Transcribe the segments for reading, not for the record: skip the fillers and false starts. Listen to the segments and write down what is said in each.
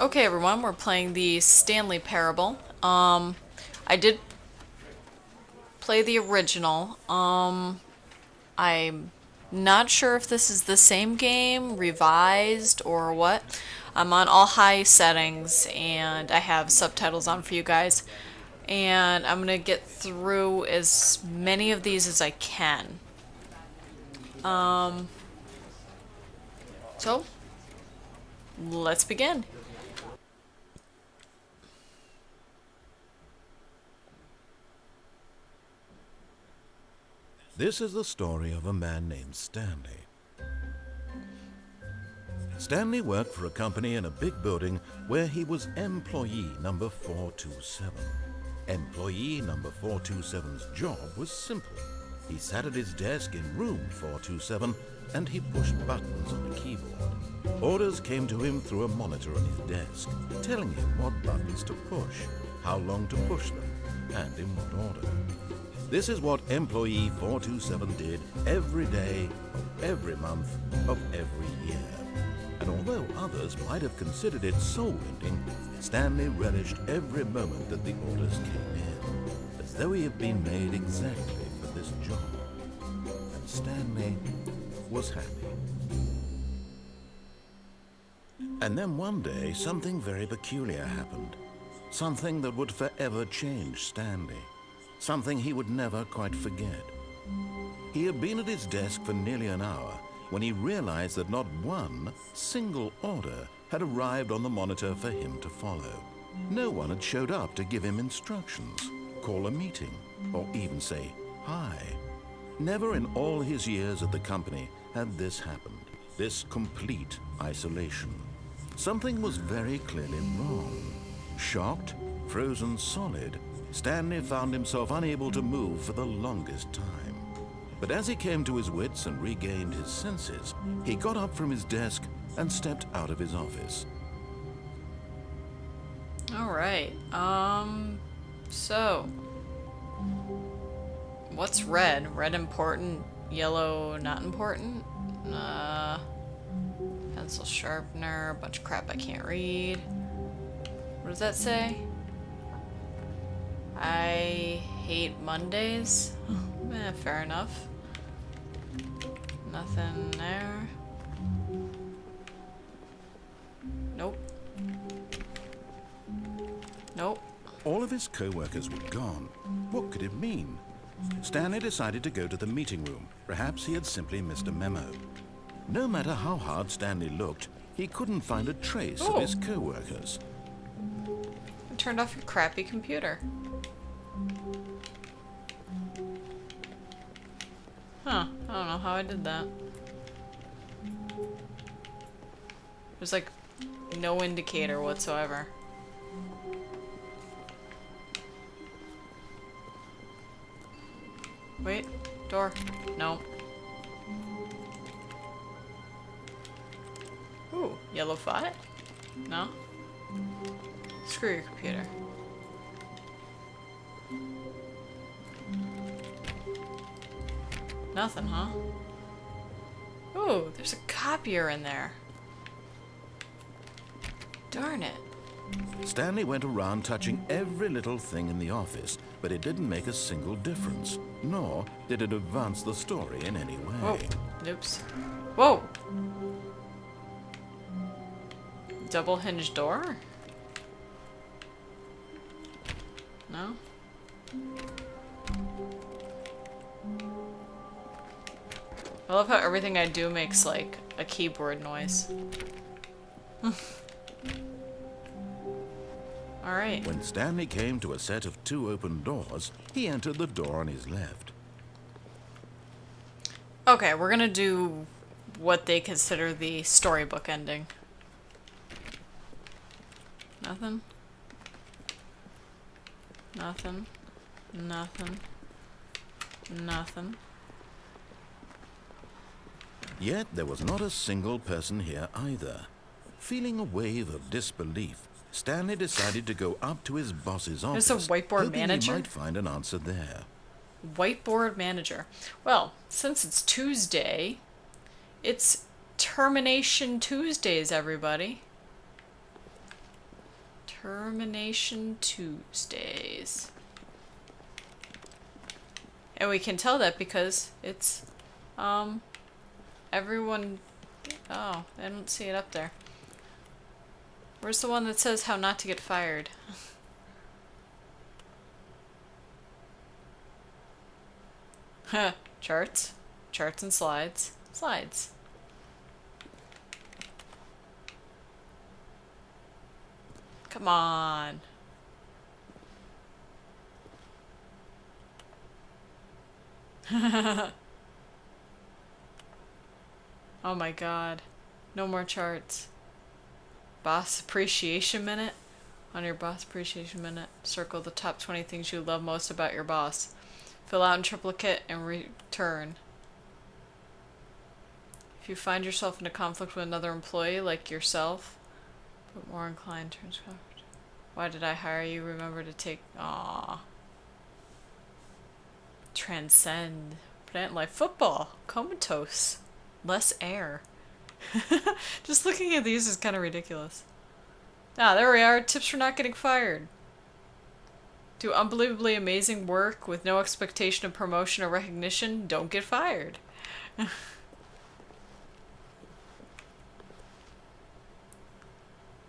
Okay, everyone, we're playing the Stanley Parable. I did play the original. I'm not sure if this is the same game, revised, or what. I'm on all high settings, and I have subtitles on for you guys. And I'm gonna get through as many of these as I can. So, let's begin. This is the story of a man named Stanley. Stanley worked for a company in a big building where he was employee number 427. Employee number 427's job was simple. He sat at his desk in room 427 and he pushed buttons on a keyboard. Orders came to him through a monitor on his desk, telling him what buttons to push, how long to push them, and in what order. This is what employee 427 did every day of every month of every year. And although others might have considered it soul-ending, Stanley relished every moment that the orders came in, as though he had been made exactly for this job. And Stanley was happy. And then one day, something very peculiar happened. Something that would forever change Stanley. Something he would never quite forget. He had been at his desk for nearly an hour when he realized that not one single order had arrived on the monitor for him to follow. No one had showed up to give him instructions, call a meeting, or even say hi. Never in all his years at the company had this happened, this complete isolation. Something was very clearly wrong. Shocked, frozen solid, Stanley found himself unable to move for the longest time. But as he came to his wits and regained his senses, he got up from his desk and stepped out of his office. Alright, so what's red? Red important, yellow not important? Pencil sharpener, bunch of crap I can't read. What does that say? I hate Mondays? Fair enough. Nothing there. Nope. Nope. All of his co-workers were gone. What could it mean? Stanley decided to go to the meeting room. Perhaps he had simply missed a memo. No matter how hard Stanley looked, he couldn't find a trace of his co-workers. I turned off your crappy computer. Huh, I don't know how I did that. There's like no indicator whatsoever. Wait, door. No. Ooh, yellow file? No? Screw your computer. Nothing, huh? Ooh, there's a copier in there. Darn it. Stanley went around touching every little thing in the office, but it didn't make a single difference, nor did it advance the story in any way. Whoa. Oops. Whoa! Double hinged door? No? I love how everything I do makes like a keyboard noise. Alright. When Stanley came to a set of 2 open doors, he entered the door on his left. Okay, we're gonna do what they consider the storybook ending. Nothing. Nothing. Nothing. Nothing. Yet there was not a single person here either. Feeling a wave of disbelief, Stanley decided to go up to his boss's office, There's a whiteboard hoping manager? he might find an answer there. Whiteboard manager. Well, since it's Tuesday, it's Termination Tuesdays, everybody. Termination Tuesdays. And we can tell that because it's, everyone... Oh, I don't see it up there. Where's the one that says how not to get fired? Huh. Charts. Charts and slides. Slides. Come on. Oh my god. No more charts. Boss Appreciation Minute? On your Boss Appreciation Minute, circle the top 20 things you love most about your boss. Fill out in triplicate and return. If you find yourself in a conflict with another employee, like yourself, but more inclined to comfort. Why did I hire you? Remember to take... Aww. Transcend. Plant life. Football. Comatose. Less air. Just looking at these is kind of ridiculous. Ah, there we are. Tips for not getting fired. Do unbelievably amazing work with no expectation of promotion or recognition. Don't get fired.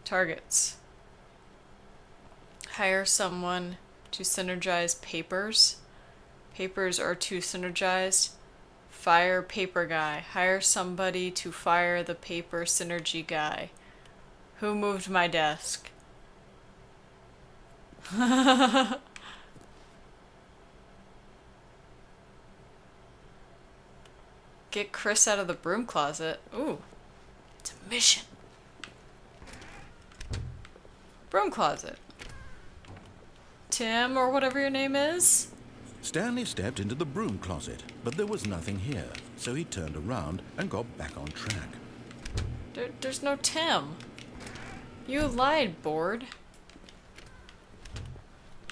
Targets. Hire someone to synergize papers. Papers are too synergized. Fire paper guy. Hire somebody to fire the paper synergy guy. Who moved my desk? Get Chris out of the broom closet. Ooh. It's a mission. Broom closet. Tim, or whatever your name is? Stanley stepped into the broom closet, but there was nothing here, so he turned around and got back on track. There's no Tim. You lied, board.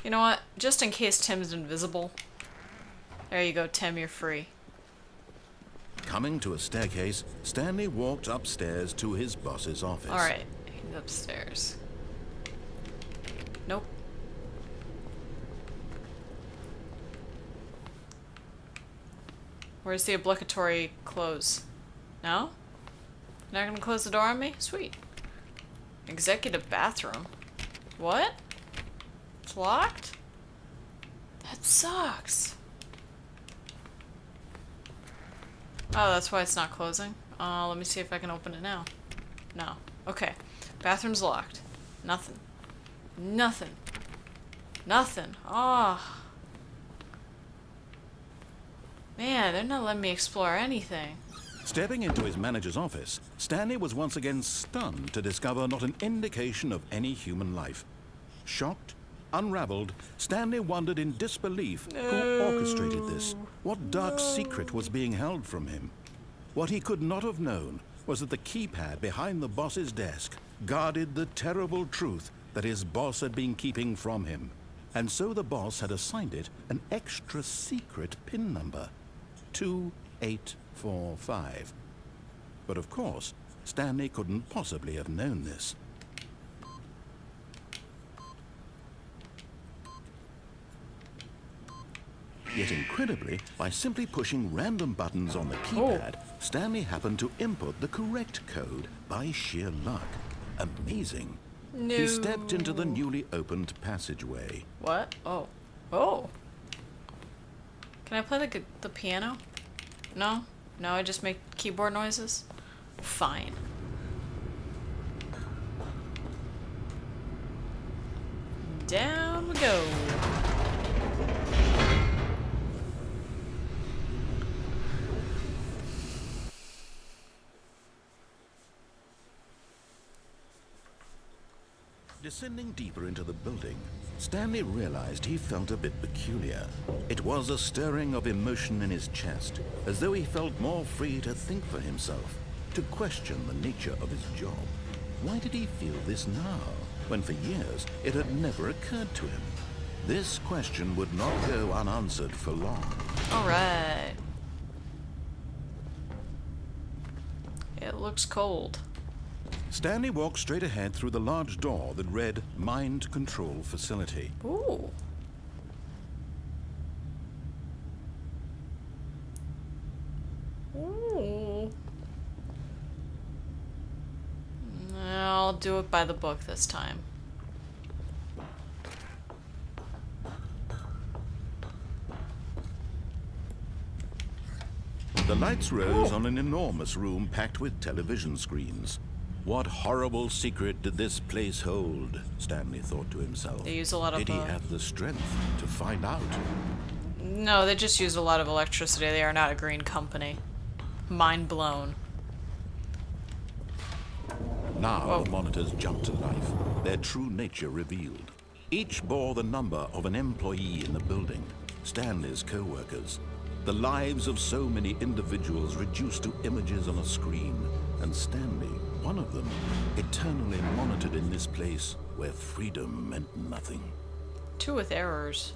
You know what? Just in case Tim's invisible. There you go, Tim, you're free. Coming to a staircase, Stanley walked upstairs to his boss's office. Alright, he's upstairs. Nope. Where's the obligatory close? No? Not gonna close the door on me? Sweet. Executive bathroom. What? It's locked? That sucks. Oh, that's why it's not closing? Let me see if I can open it now. No. Okay. Bathroom's locked. Nothing. Nothing. Nothing. Ah. Oh. Man, they're not letting me explore anything. Stepping into his manager's office, Stanley was once again stunned to discover not an indication of any human life. Shocked, unraveled, Stanley wondered in disbelief who orchestrated this. What dark secret was being held from him? What he could not have known was that the keypad behind the boss's desk guarded the terrible truth that his boss had been keeping from him. And so the boss had assigned it an extra secret PIN number. 2845. But of course, Stanley couldn't possibly have known this. Yet incredibly, by simply pushing random buttons on the keypad, Stanley happened to input the correct code by sheer luck. Amazing. No. He stepped into the newly opened passageway. What? Oh. Oh. Can I play the piano? No? No, I just make keyboard noises? Fine. Down we go. Descending deeper into the building, Stanley realized he felt a bit peculiar. It was a stirring of emotion in his chest, as though he felt more free to think for himself, to question the nature of his job. Why did he feel this now, when for years it had never occurred to him? This question would not go unanswered for long. All right. It looks cold. Stanley walked straight ahead through the large door that read Mind Control Facility. Ooh. Ooh. I'll do it by the book this time. The lights rose on an enormous room packed with television screens. What horrible secret did this place hold? Stanley thought to himself. They use a lot of... Did he have the strength to find out? No, they just use a lot of electricity. They are not a green company. Mind blown. Now the monitors jumped to life, their true nature revealed. Each bore the number of an employee in the building, Stanley's co-workers. The lives of so many individuals reduced to images on a screen, and Stanley, one of them, eternally monitored in this place where freedom meant nothing. Two with errors.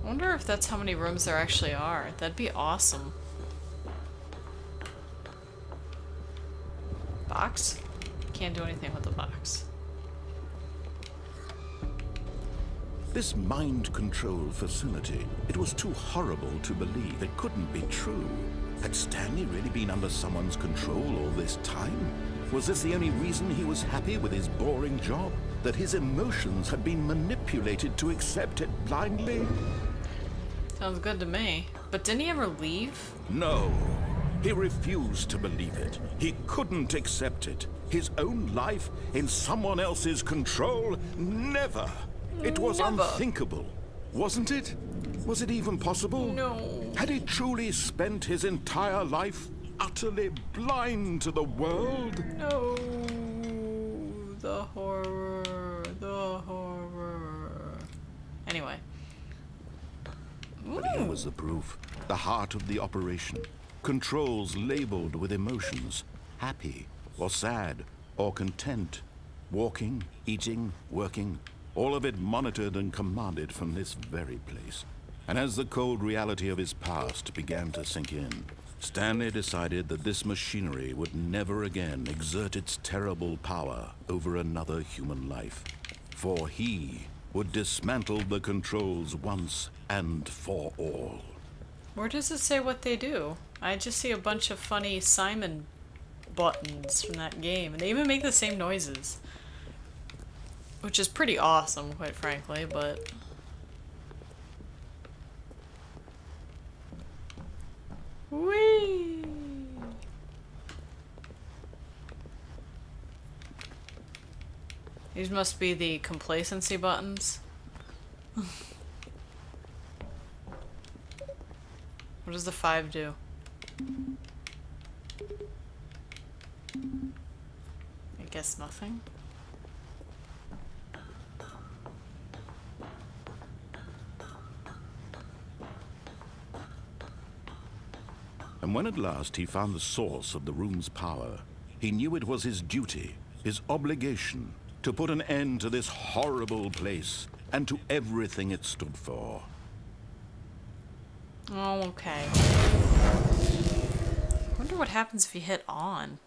I wonder if that's how many rooms there actually are. That'd be awesome. Box? Can't do anything with the box. This mind control facility, it was too horrible to believe. It couldn't be true. Had Stanley really been under someone's control all this time? Was this the only reason he was happy with his boring job? That his emotions had been manipulated to accept it blindly? Sounds good to me. But didn't he ever leave? No. He refused to believe it. He couldn't accept it. His own life in someone else's control? Never. It was Never. unthinkable, wasn't it? Was it even possible? No. Had he truly spent his entire life utterly blind to the world? No. The horror. The horror. Anyway. But here was the proof. The heart of the operation. Controls labeled with emotions. Happy, or sad, or content. Walking, eating, working. All of it monitored and commanded from this very place. And as the cold reality of his past began to sink in, Stanley decided that this machinery would never again exert its terrible power over another human life. For he would dismantle the controls once and for all. Where does it say what they do? I just see a bunch of funny Simon buttons from that game, and they even make the same noises. Which is pretty awesome, quite frankly, but... Whee! These must be the complacency buttons. What does the 5 do? I guess nothing. And when at last he found the source of the room's power, he knew it was his duty, his obligation, to put an end to this horrible place and to everything it stood for. Oh, okay. I wonder what happens if you hit on.